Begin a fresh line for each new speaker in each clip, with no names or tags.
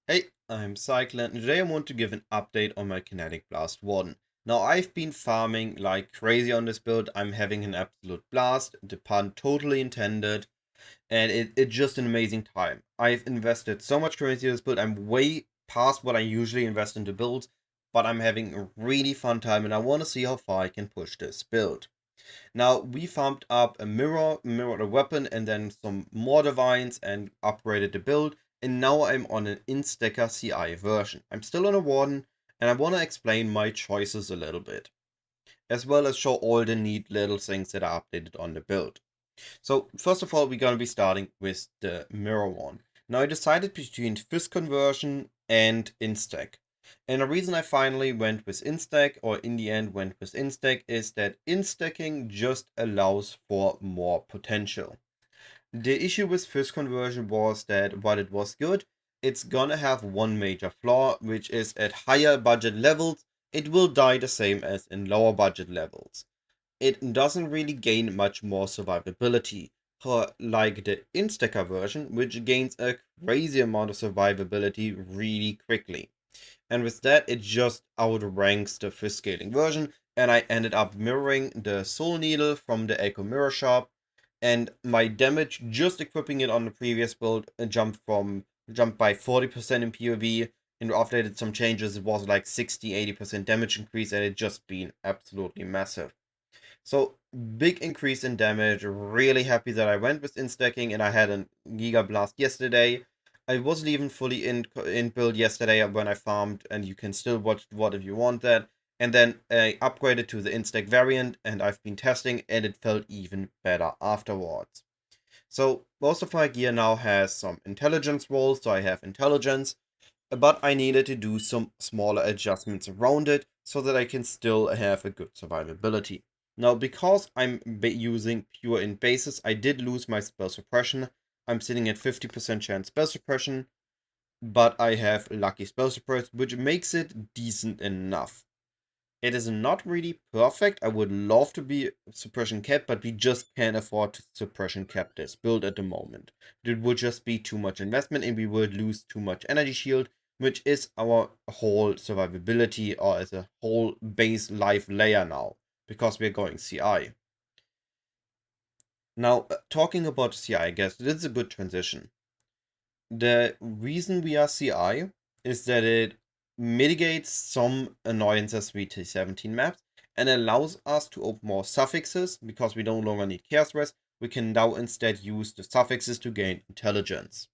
Hey, I'm Cyclon, and today I want to give an update on my Kinetic Blast Warden. Now, I've been farming like crazy on this build. I'm having an absolute blast, the pun totally intended, and it's just an amazing time. I've invested so much currency in this build. I'm way past what I usually invest into builds, but I'm having a really fun time, and I want to see how far I can push this build. Now, we farmed up a mirrored a weapon, and then some more divines, and upgraded the build. And now I'm on an Int Stacker CI version. I'm still on a Warden, and I want to explain my choices a little bit, as well as show all the neat little things that are updated on the build. So, first of all, we're going to be starting with the mirror one. Now, I decided between Phys Conversion and Int Stack. And the reason I finally went with Int Stack, or in the end went with Int Stack, is that Int Stacking just allows for more potential. The issue with Phys Conversion was that while it was good, it's gonna have one major flaw, which is at higher budget levels, it will die the same as in lower budget levels. It doesn't really gain much more survivability, like the Int Stacker version, which gains a crazy amount of survivability really quickly. And with that, it just outranks the Phys scaling version, and I ended up mirroring the Soul Needle from the Echo Mirror Shop, and my damage just equipping it on the previous build jumped by 40% in PoV, and after I did some changes, it was like 60-80% damage increase, and it just been absolutely massive. So big increase in damage. Really happy that I went with instacking, and I had a Giga Blast yesterday. I wasn't even fully in build yesterday when I farmed, and you can still watch what if you want that. And then I upgraded to the Instack variant, and I've been testing, and it felt even better afterwards. So most of my gear now has some intelligence rolls, so I have intelligence, but I needed to do some smaller adjustments around it so that I can still have a good survivability. Now, because I'm using pure int bases, I did lose my spell suppression. I'm sitting at 50% chance spell suppression, but I have lucky spell suppress, which makes it decent enough. It is not really perfect. I would love to be suppression capped, but we just can't afford to suppression cap this build at the moment. It would just be too much investment, and we would lose too much energy shield, which is our whole survivability, or as a whole base life layer now, because we're going CI. Now, talking about CI, I guess this is a good transition. The reason we are CI is that it mitigates some annoyances with T17 maps and allows us to open more suffixes because we no longer need Chaos Rest. We can now instead use the suffixes to gain intelligence.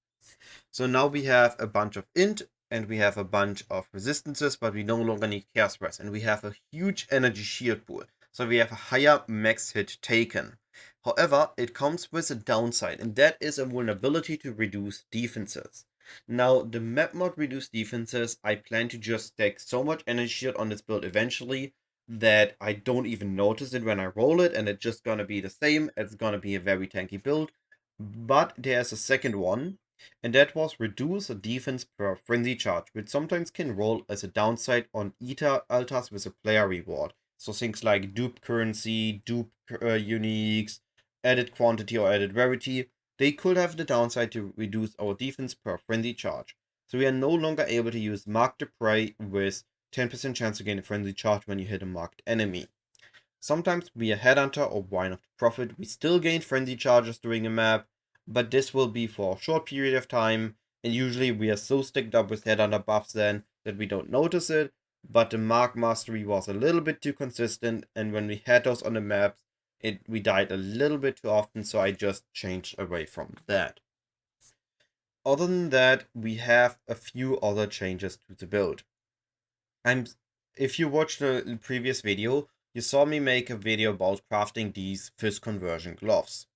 So now we have a bunch of int and we have a bunch of resistances, but we no longer need Chaos Rest, and we have a huge energy shield pool. So we have a higher max hit taken. However, it comes with a downside, and that is a vulnerability to reduce defenses. Now, the map mod reduce defenses, I plan to just stack so much energy shield on this build eventually that I don't even notice it when I roll it, and it's just gonna be the same. It's gonna be a very tanky build. But there's a second one, and that was reduce the defense per frenzy charge, which sometimes can roll as a downside on Ether altars with a player reward. So things like dupe currency, dupe uniques, added quantity or added rarity, they could have the downside to reduce our defense per frenzy charge. So we are no longer able to use Mark the Prey with 10% chance to gain a frenzy charge when you hit a marked enemy. Sometimes via Headhunter or Wine of the Prophet, we still gain frenzy charges during a map, but this will be for a short period of time, and usually we are so sticked up with Headhunter buffs then that we don't notice it, but the Mark Mastery was a little bit too consistent, and when we had those on the maps, we died a little bit too often, so I just changed away from that. Other than that, we have a few other changes to the build. If you watched the previous video, you saw me make a video about crafting these Phys Conversion gloves.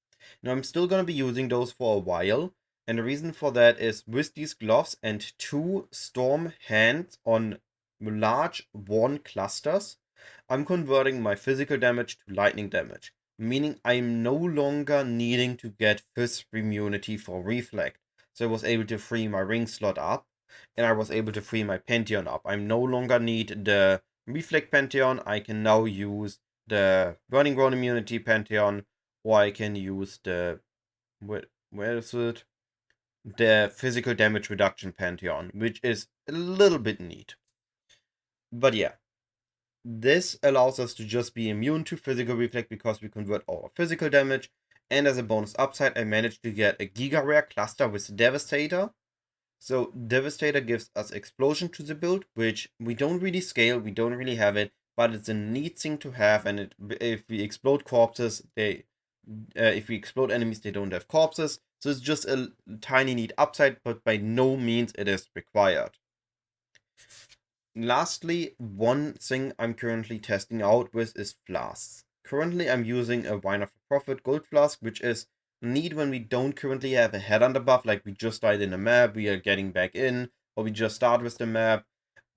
Now I'm still gonna be using those for a while, and the reason for that is with these gloves and two storm hands on large worn clusters, I'm converting my physical damage to lightning damage, meaning I'm no longer needing to get Phys immunity for reflect. So I was able to free my ring slot up, and I was able to free my Pantheon up. I no longer need the Reflect Pantheon. I can now use the Burning Ground Immunity Pantheon, or I can use the where is it? the physical damage reduction pantheon, which is a little bit neat. But yeah, this allows us to just be immune to physical reflect because we convert all our physical damage. And as a bonus upside, I managed to get a Giga Rare cluster with Devastator. So Devastator gives us explosion to the build, which we don't really scale, we don't really have it, but it's a neat thing to have. And if we explode corpses, if we explode enemies, they don't have corpses. So it's just a tiny neat upside, but by no means it is required. Lastly, one thing I'm currently testing out with is Flasks. Currently, I'm using a Wine of the Prophet Gold Flask, which is neat when we don't currently have a headhunter buff, like we just died in a map, we are getting back in, or we just start with the map.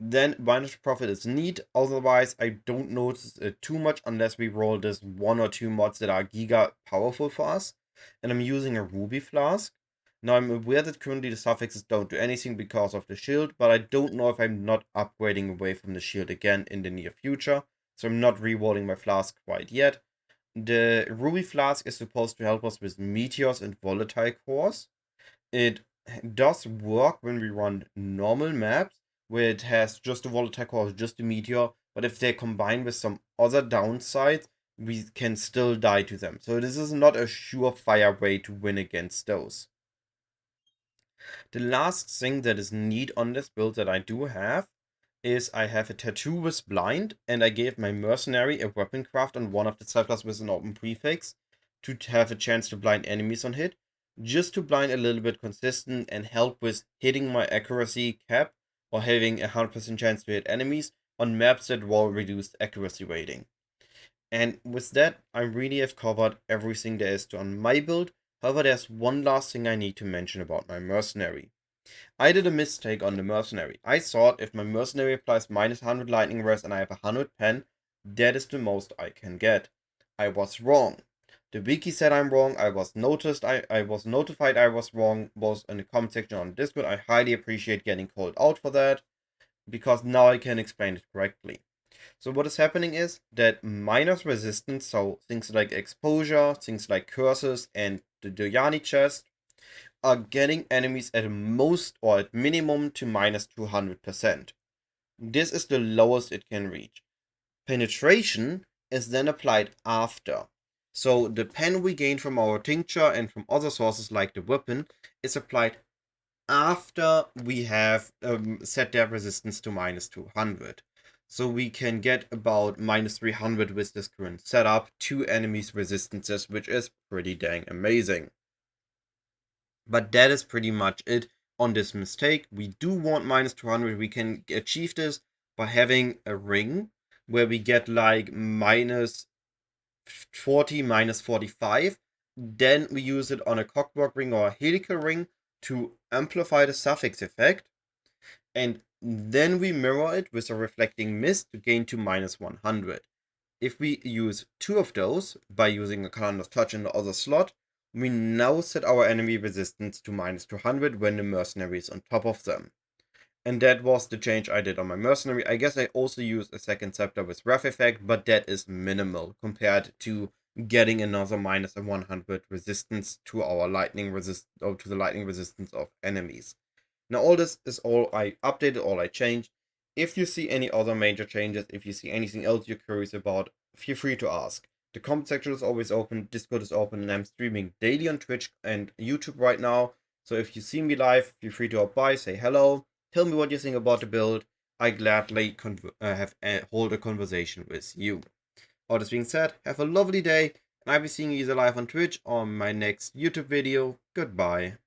Then Wine of the Prophet is neat, otherwise I don't notice it too much unless we roll this 1 or 2 mods that are giga powerful for us. And I'm using a Ruby Flask. Now, I'm aware that currently the suffixes don't do anything because of the shield, but I don't know if I'm not upgrading away from the shield again in the near future, so I'm not rewarding my flask quite yet. The Ruby Flask is supposed to help us with meteors and volatile cores. It does work when we run normal maps, where it has just a volatile core, just a meteor, but if they combine with some other downsides, we can still die to them. So this is not a surefire way to win against those. The last thing that is neat on this build that I do have is I have a tattoo with blind, and I gave my mercenary a weapon craft on one of the cyclons with an open prefix to have a chance to blind enemies on hit, just to blind a little bit consistent and help with hitting my accuracy cap or having a 100% chance to hit enemies on maps that will reduced accuracy rating. And with that, I really have covered everything there is to on my build. However, there's one last thing I need to mention about my mercenary. I did a mistake on the mercenary. I thought if my mercenary applies minus 100 lightning res and I have 100 pen, that is the most I can get. I was wrong. The wiki said I'm wrong. I was notified I was wrong, was in the comment section on Discord. I highly appreciate getting called out for that, because now I can explain it correctly. So what is happening is that minus resistance, so things like exposure, things like curses, and the Doyani chest, are getting enemies at most or at minimum to minus 200%. This is the lowest it can reach. Penetration is then applied after. So the pen we gain from our tincture and from other sources like the weapon is applied after we have set their resistance to minus 200. So we can get about minus 300 with this current setup to enemies' resistances, which is pretty dang amazing. But that is pretty much it on this mistake. We do want minus 200. We can achieve this by having a ring where we get like minus 40, minus 45. Then we use it on a clockwork ring or a helical ring to amplify the suffix effect. And then we mirror it with a reflecting mist to gain to minus 100. If we use 2 of those by using a Calendar's Touch in the other slot, we now set our enemy resistance to minus 200 when the mercenary is on top of them. And that was the change I did on my mercenary. I guess I also used a second scepter with Wrath effect, but that is minimal compared to getting another minus 100 resistance to our lightning to the lightning resistance of enemies. Now all this is all I updated, all I changed. If you see any other major changes, if you see anything else you're curious about, feel free to ask. The comment section is always open, Discord is open, and I'm streaming daily on Twitch and YouTube right now. So if you see me live, feel free to hop by, say hello, tell me what you think about the build. I gladly hold a conversation with you. All this being said, have a lovely day, and I'll be seeing you either live on Twitch or my next YouTube video. Goodbye.